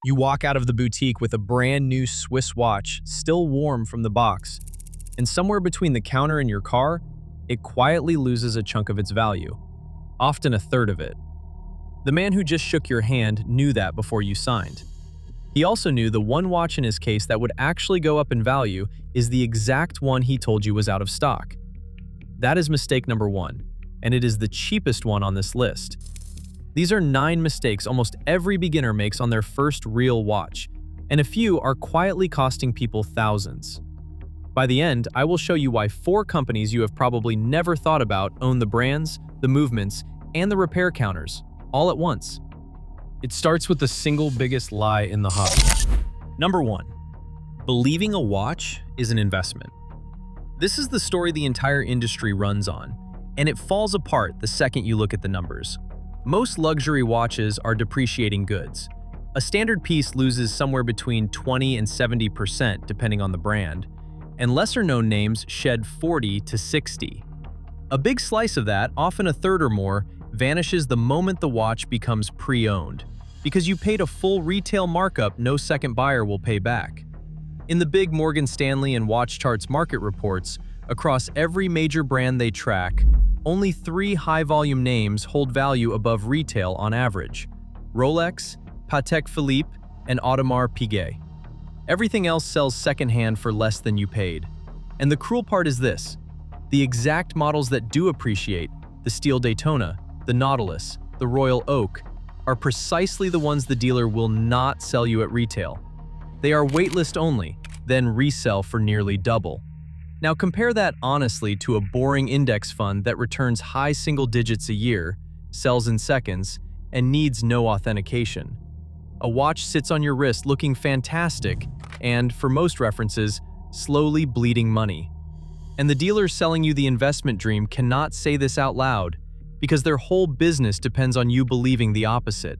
You walk out of the boutique with a brand new Swiss watch, still warm from the box, and somewhere between the counter and your car, it quietly loses a chunk of its value, often a third of it. The man who just shook your hand knew that before you signed. He also knew the one watch in his case that would actually go up in value is the exact one he told you was out of stock. That is mistake number 1, and it is the cheapest one on this list. These are 9 mistakes almost every beginner makes on their first real watch, and a few are quietly costing people thousands. By the end, I will show you why 4 companies you have probably never thought about own the brands, the movements, and the repair counters, all at once. It starts with the single biggest lie in the hobby. Number 1. Believing a watch is an investment. This is the story the entire industry runs on, and it falls apart the second you look at the numbers. Most luxury watches are depreciating goods. A standard piece loses somewhere between 20 and 70% depending on the brand, and lesser-known names shed 40 to 60. A big slice of that, often a third or more, vanishes the moment the watch becomes pre-owned, because you paid a full retail markup no second buyer will pay back. In the big Morgan Stanley and Watch Charts market reports, across every major brand they track, only 3 high-volume names hold value above retail on average: Rolex, Patek Philippe, and Audemars Piguet. Everything else sells secondhand for less than you paid. And the cruel part is this: the exact models that do appreciate, the Steel Daytona, the Nautilus, the Royal Oak, are precisely the ones the dealer will not sell you at retail. They are waitlist only, then resell for nearly double. Now compare that honestly to a boring index fund that returns high single digits a year, sells in seconds, and needs no authentication. A watch sits on your wrist looking fantastic and, for most references, slowly bleeding money. And the dealers selling you the investment dream cannot say this out loud, because their whole business depends on you believing the opposite.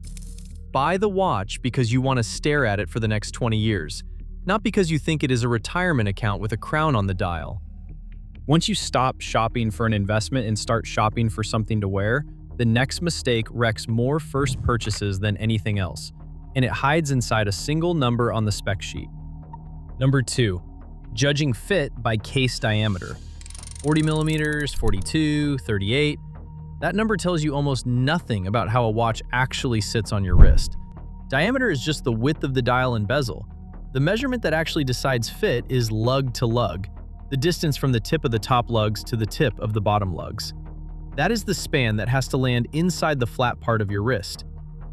Buy the watch because you want to stare at it for the next 20 years, not because you think it is a retirement account with a crown on the dial. Once you stop shopping for an investment and start shopping for something to wear, the next mistake wrecks more first purchases than anything else, and it hides inside a single number on the spec sheet. Number 2. Judging fit by case diameter. 40 millimeters, 42, 38. That number tells you almost nothing about how a watch actually sits on your wrist. Diameter is just the width of the dial and bezel. The measurement that actually decides fit is lug to lug, the distance from the tip of the top lugs to the tip of the bottom lugs. That is the span that has to land inside the flat part of your wrist.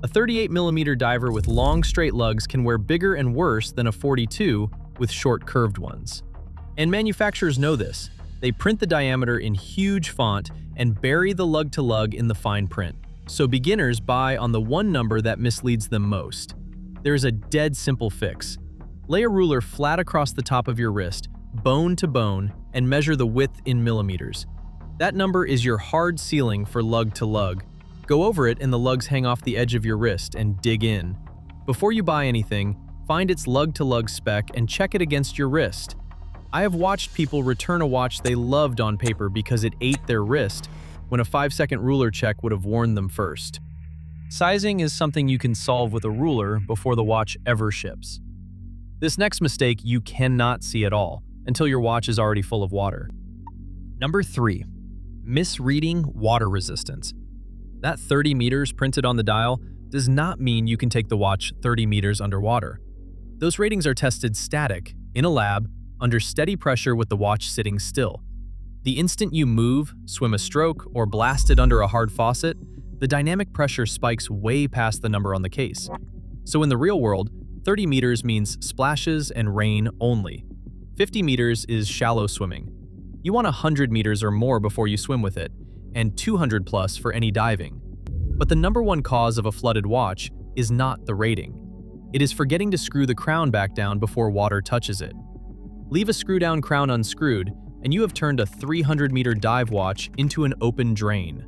A 38mm diver with long straight lugs can wear bigger and worse than a 42 with short curved ones. And manufacturers know this. They print the diameter in huge font and bury the lug to lug in the fine print, so beginners buy on the one number that misleads them most. There's a dead simple fix. Lay a ruler flat across the top of your wrist, bone to bone, and measure the width in millimeters. That number is your hard ceiling for lug to lug. Go over it and the lugs hang off the edge of your wrist and dig in. Before you buy anything, find its lug to lug spec and check it against your wrist. I have watched people return a watch they loved on paper because it ate their wrist, when a 5-second ruler check would have warned them first. Sizing is something you can solve with a ruler before the watch ever ships. This next mistake you cannot see at all until your watch is already full of water. Number 3. Misreading water resistance. That 30 meters printed on the dial does not mean you can take the watch 30 meters underwater. Those ratings are tested static, in a lab, under steady pressure with the watch sitting still. The instant you move, swim a stroke, or blast it under a hard faucet, the dynamic pressure spikes way past the number on the case. So in the real world, 30 meters means splashes and rain only. 50 meters is shallow swimming. You want 100 meters or more before you swim with it, and 200 plus for any diving. But the number one cause of a flooded watch is not the rating. It is forgetting to screw the crown back down before water touches it. Leave a screw-down crown unscrewed, and you have turned a 300-meter dive watch into an open drain.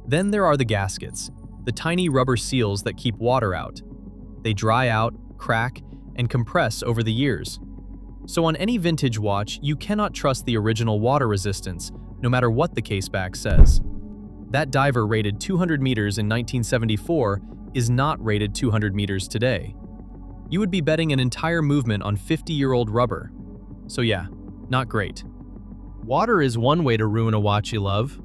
Then there are the gaskets, the tiny rubber seals that keep water out. They dry out, crack, and compress over the years. So on any vintage watch, you cannot trust the original water resistance, no matter what the caseback says. That diver rated 200 meters in 1974 is not rated 200 meters today. You would be betting an entire movement on 50-year-old rubber. So yeah, not great. Water is one way to ruin a watch you love.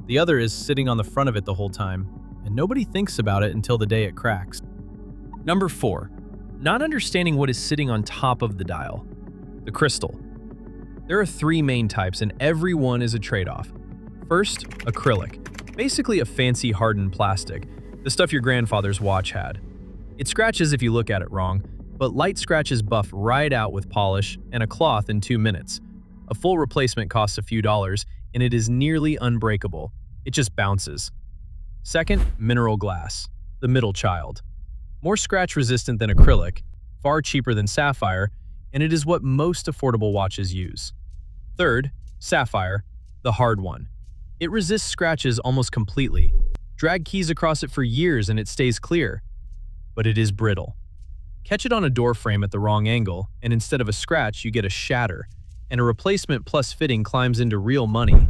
The other is sitting on the front of it the whole time, and nobody thinks about it until the day it cracks. Number 4. Not understanding what is sitting on top of the dial. The crystal. There are 3 main types, and every one is a trade-off. First, acrylic. Basically a fancy hardened plastic, the stuff your grandfather's watch had. It scratches if you look at it wrong, but light scratches buff right out with polish and a cloth in 2 minutes. A full replacement costs a few dollars, and it is nearly unbreakable. It just bounces. Second, mineral glass, the middle child. More scratch-resistant than acrylic, far cheaper than sapphire, and it is what most affordable watches use. Third, sapphire, the hard one. It resists scratches almost completely. Drag keys across it for years and it stays clear. But it is brittle. Catch it on a door frame at the wrong angle, and instead of a scratch, you get a shatter, and a replacement plus fitting climbs into real money.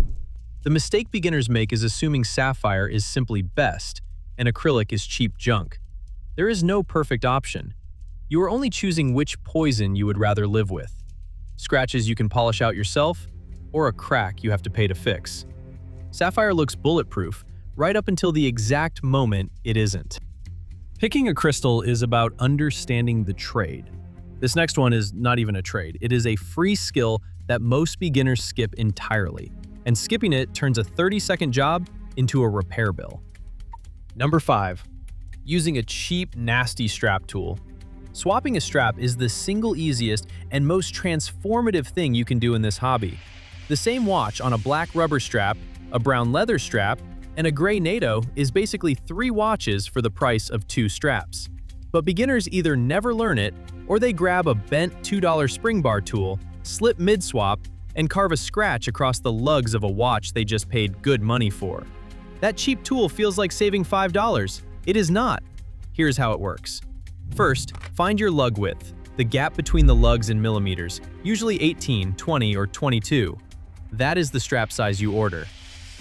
The mistake beginners make is assuming sapphire is simply best, and acrylic is cheap junk. There is no perfect option. You are only choosing which poison you would rather live with. Scratches you can polish out yourself, or a crack you have to pay to fix. Sapphire looks bulletproof, right up until the exact moment it isn't. Picking a crystal is about understanding the trade. This next one is not even a trade. It is a free skill that most beginners skip entirely, and skipping it turns a 30-second job into a repair bill. Number 5. Using a cheap, nasty strap tool. Swapping a strap is the single easiest and most transformative thing you can do in this hobby. The same watch on a black rubber strap, a brown leather strap, and a gray NATO is basically 3 watches for the price of 2 straps. But beginners either never learn it, or they grab a bent $2 spring bar tool, slip mid-swap, and carve a scratch across the lugs of a watch they just paid good money for. That cheap tool feels like saving $5. It is not. Here's how it works. First, find your lug width, the gap between the lugs in millimeters, usually 18, 20, or 22. That is the strap size you order.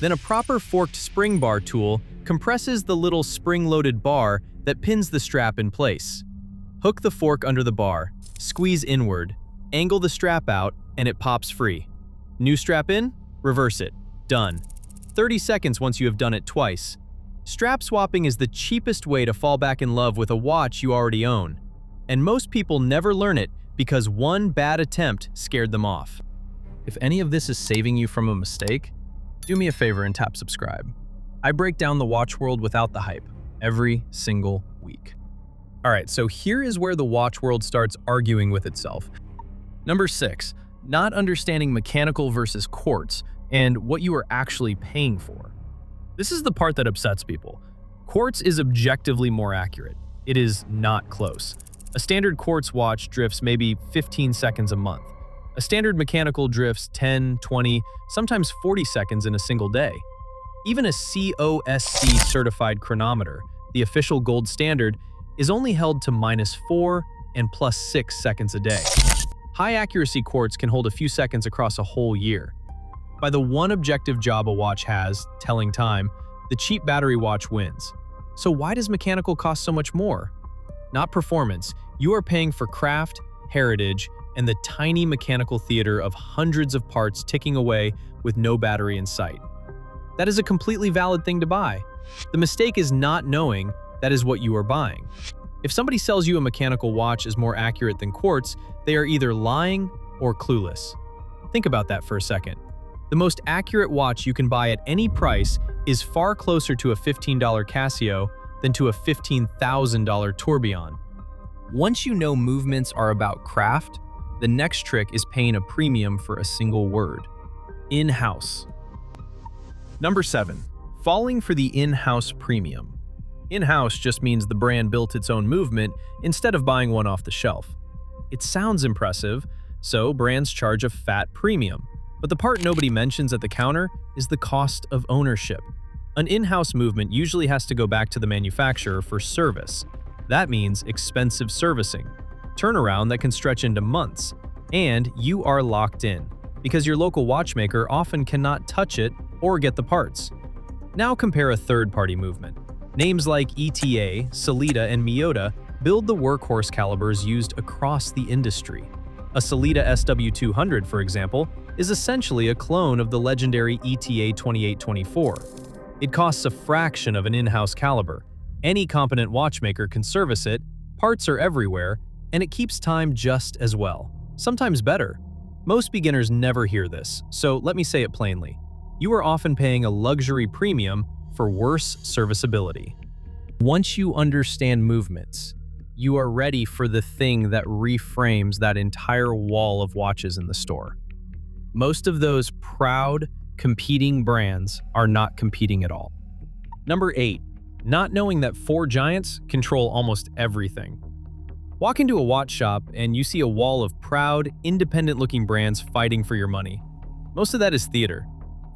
Then a proper forked spring bar tool compresses the little spring-loaded bar that pins the strap in place. Hook the fork under the bar, squeeze inward, angle the strap out, and it pops free. New strap in, reverse it. Done. 30 seconds once you have done it twice. Strap swapping is the cheapest way to fall back in love with a watch you already own. And most people never learn it because one bad attempt scared them off. If any of this is saving you from a mistake, do me a favor and tap subscribe. I break down the watch world without the hype, every single week. Alright, so here is where the watch world starts arguing with itself. Number 6, not understanding mechanical versus quartz and what you are actually paying for. This is the part that upsets people. Quartz is objectively more accurate. It is not close. A standard quartz watch drifts maybe 15 seconds a month. A standard mechanical drifts 10, 20, sometimes 40 seconds in a single day. Even a COSC certified chronometer, the official gold standard, is only held to -4 and +6 seconds a day. High accuracy quartz can hold a few seconds across a whole year. By the one objective job a watch has, telling time, the cheap battery watch wins. So why does mechanical cost so much more? Not performance. You are paying for craft, heritage, and the tiny mechanical theater of hundreds of parts ticking away with no battery in sight. That is a completely valid thing to buy. The mistake is not knowing that is what you are buying. If somebody sells you a mechanical watch is more accurate than quartz, they are either lying or clueless. Think about that for a second. The most accurate watch you can buy at any price is far closer to a $15 Casio than to a $15,000 tourbillon. Once you know movements are about craft, the next trick is paying a premium for a single word: in-house. Number 7, falling for the in-house premium. In-house just means the brand built its own movement instead of buying one off the shelf. It sounds impressive, so brands charge a fat premium. But the part nobody mentions at the counter is the cost of ownership. An in-house movement usually has to go back to the manufacturer for service. That means expensive servicing, turnaround that can stretch into months, and you are locked in, because your local watchmaker often cannot touch it or get the parts. Now compare a third-party movement. Names like ETA, Sellita, and Miyota build the workhorse calibers used across the industry. A Sellita SW200, for example, is essentially a clone of the legendary ETA 2824. It costs a fraction of an in-house caliber. Any competent watchmaker can service it, parts are everywhere, and it keeps time just as well, sometimes better. Most beginners never hear this, so let me say it plainly. You are often paying a luxury premium for worse serviceability. Once you understand movements, you are ready for the thing that reframes that entire wall of watches in the store. Most of those proud, competing brands are not competing at all. Number 8. Not knowing that four giants control almost everything. Walk into a watch shop and you see a wall of proud, independent-looking brands fighting for your money. Most of that is theater.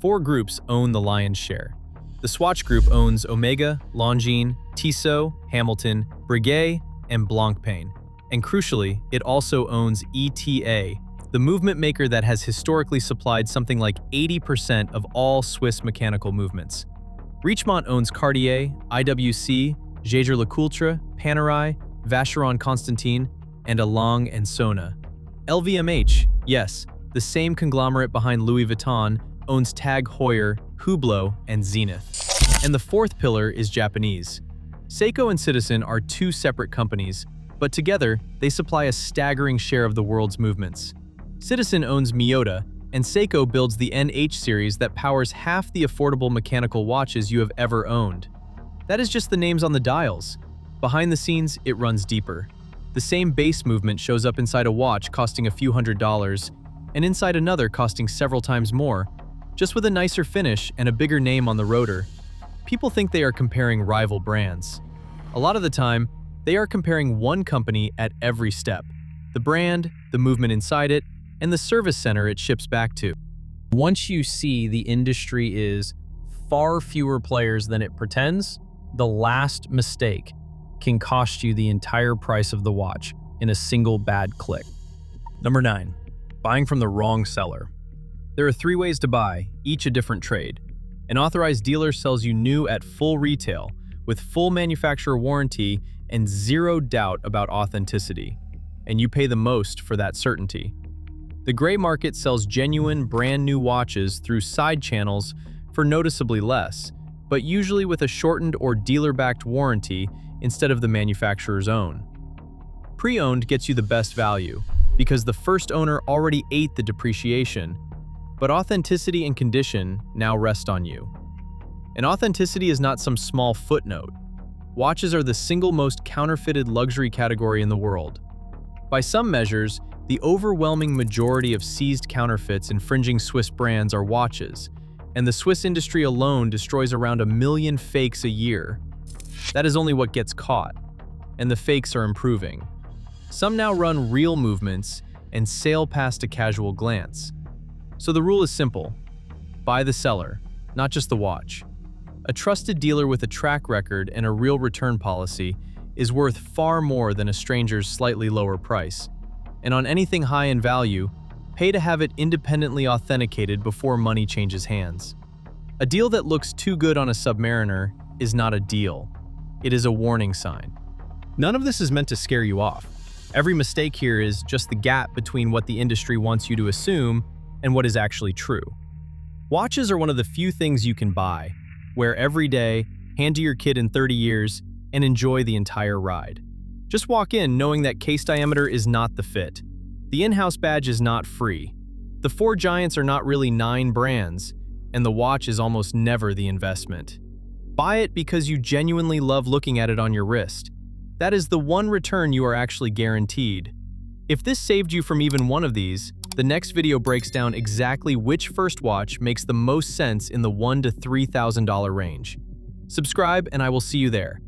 Four groups own the lion's share. The Swatch Group owns Omega, Longines, Tissot, Hamilton, Breguet, and Blancpain. And crucially, it also owns ETA, the movement maker that has historically supplied something like 80% of all Swiss mechanical movements. Richemont owns Cartier, IWC, Jaeger-LeCoultre, Panerai, Vacheron Constantin, and Along & Sona. LVMH, yes, the same conglomerate behind Louis Vuitton, owns Tag Heuer, Hublot, and Zenith. And the fourth pillar is Japanese. Seiko and Citizen are two separate companies, but together they supply a staggering share of the world's movements. Citizen owns Miyota, and Seiko builds the NH series that powers half the affordable mechanical watches you have ever owned. That is just the names on the dials. Behind the scenes, it runs deeper. The same base movement shows up inside a watch costing a few $100s, and inside another costing several times more, just with a nicer finish and a bigger name on the rotor. People think they are comparing rival brands. A lot of the time, they are comparing one company at every step: the brand, the movement inside it, and the service center it ships back to. Once you see the industry is far fewer players than it pretends, the last mistake can cost you the entire price of the watch in a single bad click. Number 9. Buying from the wrong seller. There are 3 ways to buy, each a different trade. An authorized dealer sells you new at full retail, with full manufacturer warranty and zero doubt about authenticity, and you pay the most for that certainty. The gray market sells genuine, brand new watches through side channels for noticeably less, but usually with a shortened or dealer-backed warranty instead of the manufacturer's own. Pre-owned gets you the best value, because the first owner already ate the depreciation, but authenticity and condition now rest on you. And authenticity is not some small footnote. Watches are the single most counterfeited luxury category in the world. By some measures, the overwhelming majority of seized counterfeits infringing Swiss brands are watches, and the Swiss industry alone destroys around 1 million fakes a year. That is only what gets caught, and the fakes are improving. Some now run real movements and sail past a casual glance. So the rule is simple: buy the seller, not just the watch. A trusted dealer with a track record and a real return policy is worth far more than a stranger's slightly lower price. And on anything high in value, pay to have it independently authenticated before money changes hands. A deal that looks too good on a Submariner is not a deal. It is a warning sign. None of this is meant to scare you off. Every mistake here is just the gap between what the industry wants you to assume and what is actually true. Watches are one of the few things you can buy, wear every day, hand to your kid in 30 years, and enjoy the entire ride. Just walk in knowing that case diameter is not the fit. The in-house badge is not free. The 4 giants are not really 9 brands, and the watch is almost never the investment. Buy it because you genuinely love looking at it on your wrist. That is the one return you are actually guaranteed. If this saved you from even one of these, the next video breaks down exactly which first watch makes the most sense in the $1,000 to $3,000 range. Subscribe and I will see you there.